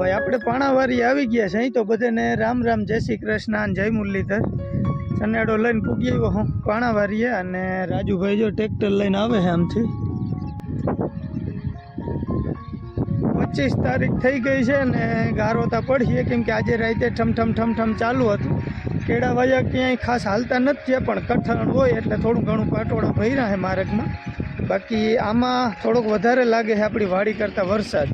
ભાઈ આપણે પાણાવારી આવી ગયા છે. અહીં તો બધાને રામ રામ, જય શ્રી કૃષ્ણ અને જય મુરલીધર. સનેડો લઈને પૂગી આવ્યો હું પાણાવારીએ અને રાજુભાઈ જો ટ્રેક્ટર લઈને આવે છે આમથી. 25 તારીખ થઈ ગઈ છે ને ગારોતા પડીએ કેમ કે આજે રાતે ઠમ ચાલુ હતું. કેળા વાયા ક્યાંય ખાસ હાલતા નથી પણ કઠણ હોય એટલે થોડું ઘણું પાટોળા ભર્યા છે માર્ગમાં. બાકી આમાં થોડોક વધારે લાગે છે આપણી વાડી કરતાં વરસાદ.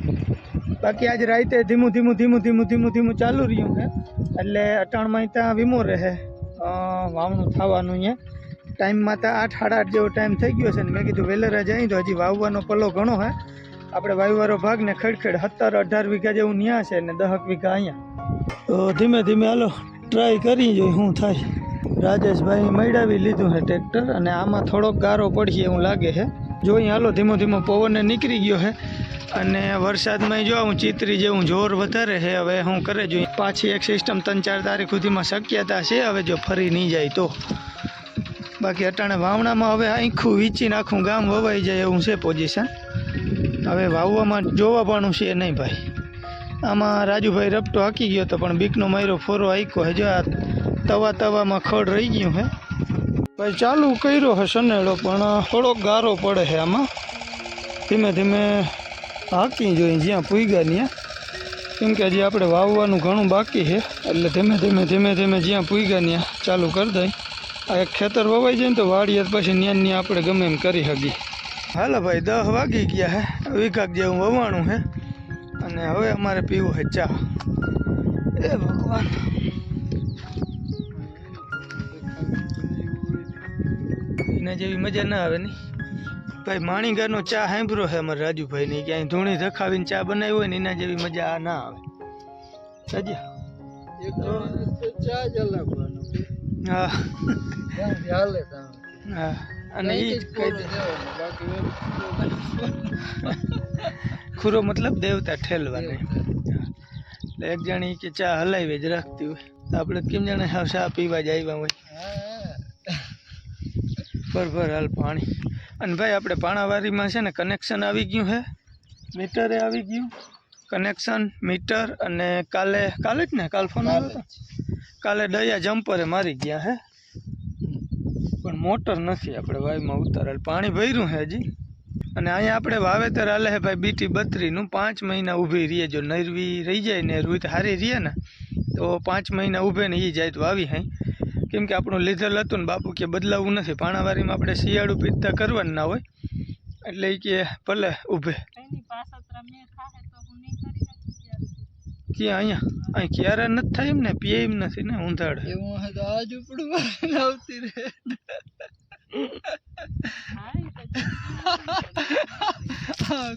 બાકી આજે રાતે ધીમું ચાલુ રહ્યું છે એટલે અટાણમાં ત્યાં વીમો રહે વાવણું થવાનું. અહીંયા ટાઈમમાં તો 8 સાડા 8 જેવો ટાઈમ થઈ ગયો છે ને મેં કીધું વેલેરા જાય તો હજી વાવવાનો પલ્લો ઘણો છે. આપણે વાવીવાળો ભાગ ને ખેડ 17-18 વીઘા જેવું ન્યા છે ને 10 વીઘા અહીંયા. તો ધીમે હાલો ટ્રાય કરી જોઈએ શું થાય. રાજેશભાઈ મૈડાવી લીધું છે ટ્રેક્ટર અને આમાં થોડોક ગારો પડીએ એવું લાગે છે. જોઈએ હાલો ધીમો પવનને નીકળી ગયો છે અને વરસાદમાં જો હું ચિત્રી જેવું જોર વધારે છે. હવે હું કરે જોઈએ પાછી એક સિસ્ટમ 3-4 તારીખ સુધીમાં શક્યતા છે હવે જો ફરી નહીં જાય તો. બાકી અટાણે વાવણામાં હવે આખું વીંચીને આખું ગામ વવાઈ જાય એવું છે પોઝિશન. હવે વાવવામાં જોવા પણ છે નહીં ભાઈ. આમાં રાજુભાઈ રપટો હાકી ગયો તો પણ બીકનો માર્યો ફોરો હાક્યો હે. જો આ તવામાં ખડ રહી ગયું છે ભાઈ. ચાલુ કર્યો હે સનેડો પણ થોડોક ગારો પડે છે આમાં. ધીમે હાકી જોઈએ જ્યાં પૂગ્યા ત્યાં, કેમ કે હજી આપણે વાવવાનું ઘણું બાકી છે એટલે ધીમે જ્યાં પૂગ્યા ત્યાં ચાલુ કરી દઈએ. આ એક ખેતર વવાઈ જાય ને તો વાડીએ પછી ત્યાં આપણે ગમે એમ કરી શકીએ. હાલો ભાઈ 10 વાગી ગયા હે, વીઘાક જેવું વવાણું છે અને હવે અમારે પીવું છે ચા. એ ભગવાન, એના જેવી મજા ના આવે નહીં ભાઈ. માણીગારનો ચા સાંભળ્યો છે અમારે રાજુભાઈ ની, ક્યાંય ધૂણી ધખાવીને ચા બનાવી હોય ને એના જેવી મજા ના આવે. હા અને એ ખુરો મતલબ દેવતા ઠેલવાને. એટલે એક જણી કે ચા હલાવી જ રાખતી હોય, આપણે કેમ જાણે હાવ ચા પીવા જ આવ્યા હોય. ભર હાલ પાણી. અને ભાઈ આપણે પાણાવારીમાં છે ને કનેક્શન આવી ગયું છે, મીટરે આવી ગયું કનેક્શન મીટર. અને કાલે જ ને કાલ ફોન આવ્યો હતો, કાલે દયા જમ્પરે મારી ગયા હે પણ મોટર નથી આપણે વાયમાં ઉતારેલ. પાણી ભર્યું છે હજી. અને અહીંયા આપણે વાવેતર હાલે છે ભાઈ BT 32નું. 5 મહિના ઊભી રહીએ, જો નરવી રહી જાય ને રૂત હારી રહીએ ને તો 5 મહિના ઊભે ને એ જાય તો વાવી હાઈ. કેમ કે આપણું લીધેલ હતું ને બાપુ કે બદલાવવું નથી. પાણાવારીમાં આપણે શિયાળું પીતા કરવાનું ના હોય એટલે એ કે ભલે ઊભે. ક્યાં અહીંયા ક્યારે નથી થાય એમ ને, પીએ એમ નથી ને ઊંધાડ એવું હોય તો આ ઝૂંપડું આવતી રહે.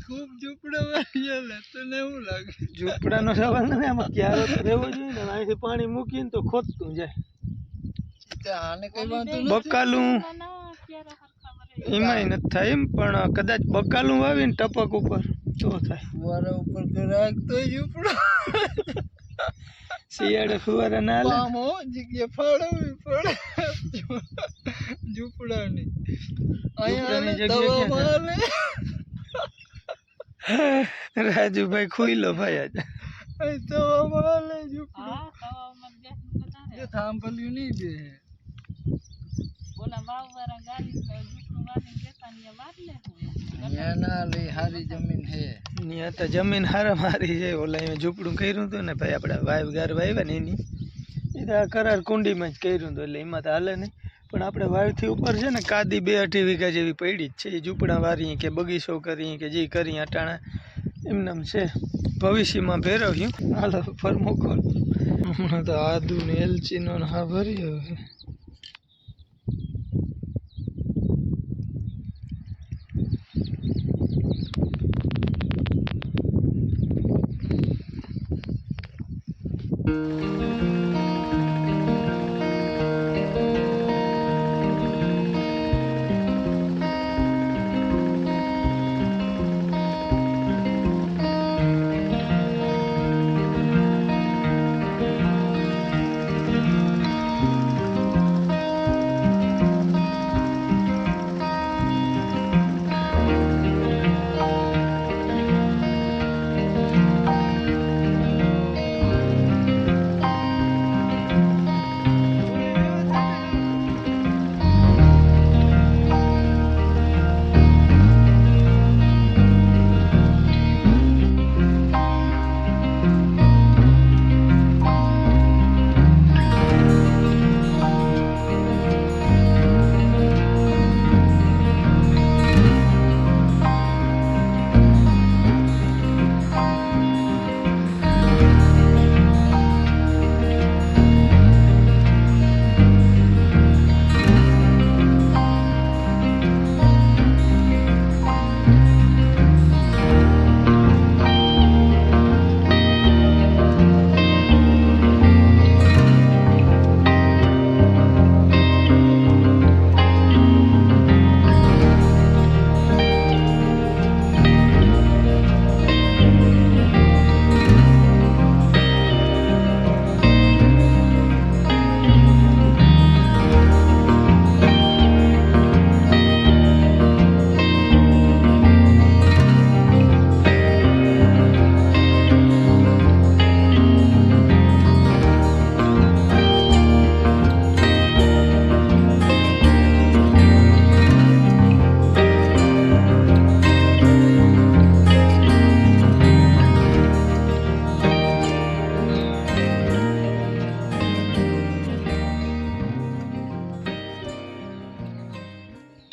ખૂબ ઝૂંપડા તને એવું લાગે? ઝૂંપડાનો સવાલ નથી, આમાં ક્યારે તો રહેવો જોઈએ ને. અહીંથી પાણી મૂકીને તો ખોદતું જાય. બકાલું એમાંય નથી થાય એમ, પણ કદાચ બકાલું વાવીને ટપક ઉપર તો થાય. ફુવારા ઉપર રાખતો ઝૂંપડો શિયાળે ફુવારા ના જગ્યા ફાળવવી પડે ઝૂંપડાની. રાજુભાઈ ખુઈલો ભાઈ આજે થાંભલ્યું નહીં બે જમીન હારા મારી છે. ઓલા અહીંયા ઝૂંપડું કર્યું હતું ને ભાઈ, આપણે વાવ ગાર વાવ્યા ને એની એ તો કરાર કુંડીમાં જ કર્યું હતું એટલે એમાં તો હાલે નહીં. પણ આપણે વાવથી ઉપર છે ને કાદી 2-2.5 વીઘા જેવી પડી જ છે. એ ઝૂંપડા વારી કે બગીચો કરી કે જે કરી અટાણા એમનામ છે. ભવિષ્યમાં ફેરવ્યું. હાલો ફરમોકોલ હમણાં તો આદુ ને એલચીનો હા ભર્યો છે.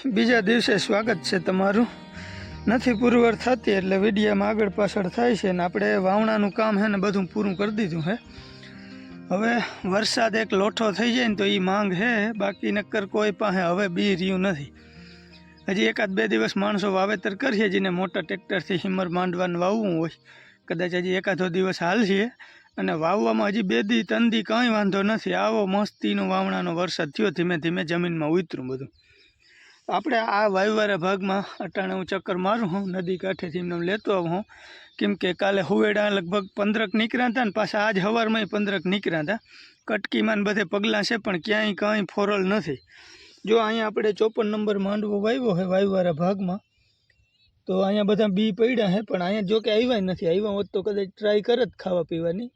બીજા દિવસે સ્વાગત છે તમારું. નથી પુરવાર થતી એટલે વિડીયામાં આગળ પાછળ થાય છે ને આપણે વાવણાનું કામ છે ને બધું પૂરું કરી દીધું છે. હવે વરસાદ એક લોઠો થઈ જાય ને તો એ માંગ છે, બાકી નક્કર કોઈ પાસે હવે બી રહ્યું નથી. હજી એકાદ બે દિવસ માણસો વાવેતર કરીએ, જેને મોટા ટ્રેક્ટરથી હિમર માંડવાનું વાવવું હોય કદાચ હજી એકાદો દિવસ હાલશે. અને વાવવામાં હજી 2 દી 3 દી કંઈ વાંધો નથી. આવો મસ્તીનો વાવણાનો વરસાદ થયો, ધીમે ધીમે જમીનમાં ઉતરું બધું. આપણે આ વાયવાળા ભાગમાં અટાણે હું ચક્કર મારું હું, નદી કાંઠેથી એમને લેતો આવું હું, કેમ કે કાલે હુવેડા લગભગ 15 નીકળ્યા હતા ને પાછા આજ સવારમાં 15 નીકળ્યા હતા. કટકીમાં ને બધે પગલાં છે પણ ક્યાંય કંઈ ફોરલ નથી. જો અહીંયા આપણે 54 નંબર માંડવો વાવ્યો છે વાયવાળા ભાગમાં, તો અહીંયા બધા બી પડ્યા છે પણ અહીંયા જો કે આવ્યા નથી. આવ્યા હોત તો કદાચ ટ્રાય કરે જ ખાવા પીવાની,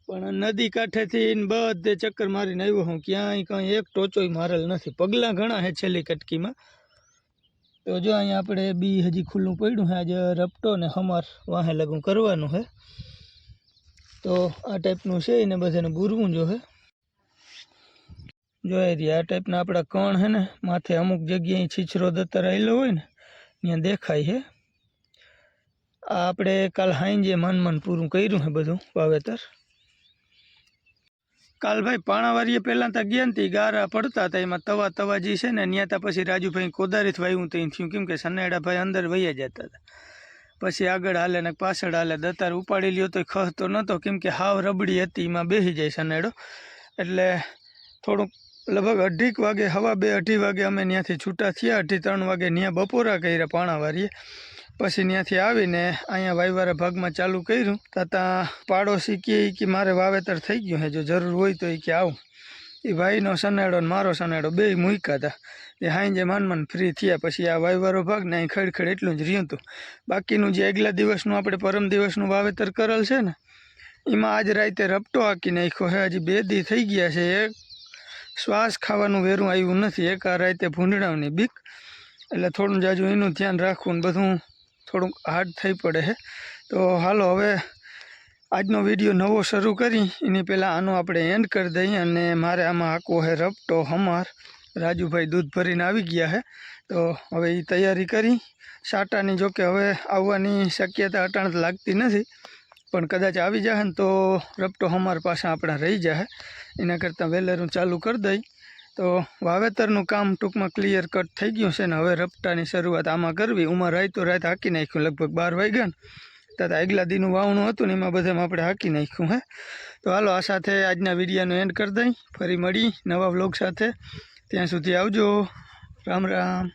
પણ નદી કાંઠેથી બધે ચક્કર મારીને આવ્યો હું, ક્યાંય કંઈ એક ટોચોય મારેલ નથી. પગલાં ઘણા છે છેલ્લી કટકીમાં. તો જો અહીંયા આપણે બી હજી ખુલ્લું પડ્યું છે. આજે રપટો ને હમાર વાહે લગું કરવાનું છે. તો આ ટાઈપનું છે એને બધાને બૂરવું જો છે. જોઈ રહી આ ટાઈપના આપણા કણ છે ને માથે અમુક જગ્યાએ છીછરો દત્તર આવેલો હોય ને ત્યાં દેખાય છે. આ આપણે કાલ હાંજે મન પૂરું કર્યું છે બધું વાવેતર. કાલ ભાઈ પાણાવારીએ પહેલાં તો ગયા ને ગારા પડતા હતા, એમાં તવા જે છે ને ત્યાં તા પછી રાજુભાઈ કોદારીથી વાવ્યું ત્યાં થયું, કેમ કે સનેડાભાઈ અંદર વૈયા જતા હતા. પછી આગળ હાલે ને પાછળ હાલે, દતાર ઉપાડી લ્યો તો ખસતો નહોતો, કેમ કે હાવ રબડી હતી, એમાં બેસી જાય સનેડો. એટલે થોડુંક લગભગ 2:30 વાગે, 2:30 વાગે અમે ત્યાંથી છૂટા થયા. 2:30 વાગે ત્યાં બપોરા કર્યા પાણાવારીએ. પછી ત્યાંથી આવીને અહીંયા વાયવાળા ભાગમાં ચાલુ કર્યું. ત્યાં પાડોશી કે મારે વાવેતર થઈ ગયું છે, જો જરૂર હોય તો એ કે આવું. એ ભાઈનો સનેડો ને મારો સનેડો બે મૂક્યા હતા. એ હાંજે માન ફ્રી થયા. પછી આ વાયવાળો ભાગ ને અહીં ખડખડ એટલું જ રહ્યું હતું. બાકીનું જે આગલા દિવસનું આપણે પરમ દિવસનું વાવેતર કરેલ છે ને એમાં આજ રાતે રપટો હાંકી નાખ્યો છે. હજી 2 દી થઈ ગયા છે. એક શ્વાસ ખાવાનું વેરું આવ્યું નથી. એક આ રાતે ભૂંડણાની બીક, એટલે થોડું જાજુ એનું ધ્યાન રાખવું ને બધું થોડુંક હાર્ડ થઈ પડે છે. તો હાલો હવે આજનો વિડીયો નવો શરૂ કરી એની પહેલાં આનો આપણે એન્ડ કરી દઈએ. અને મારે આમાં આંકવો છે રપટો હમાર. રાજુભાઈ દૂધ ભરીને આવી ગયા છે, તો હવે એ તૈયારી કરી સાટાની. જોકે હવે આવવાની શક્યતા અટાણ લાગતી નથી, પણ કદાચ આવી જાય ને તો રપટો હમાર પાછા આપણા રહી જાય. એના કરતાં વહેલેરું ચાલુ કરી દઈ તો વાવેતરનું કામ ટૂંકમાં ક્લિયર કટ થઈ ગયું છે ને હવે રપટાની શરૂઆત આમાં કરવી. ઉમાં રાત હાંકી નાખ્યું, લગભગ 12 વાગ્યા ને ત્યાં આગલા દીનું વાવણું હતું ને એમાં બધામાં આપણે હાંકી નાખ્યું હે. તો હાલો આ સાથે આજના વિડીયોનો એન્ડ કરી દઈ. ફરી મળી નવા વ્લોગ સાથે. ત્યાં સુધી આવજો. રામ રામ.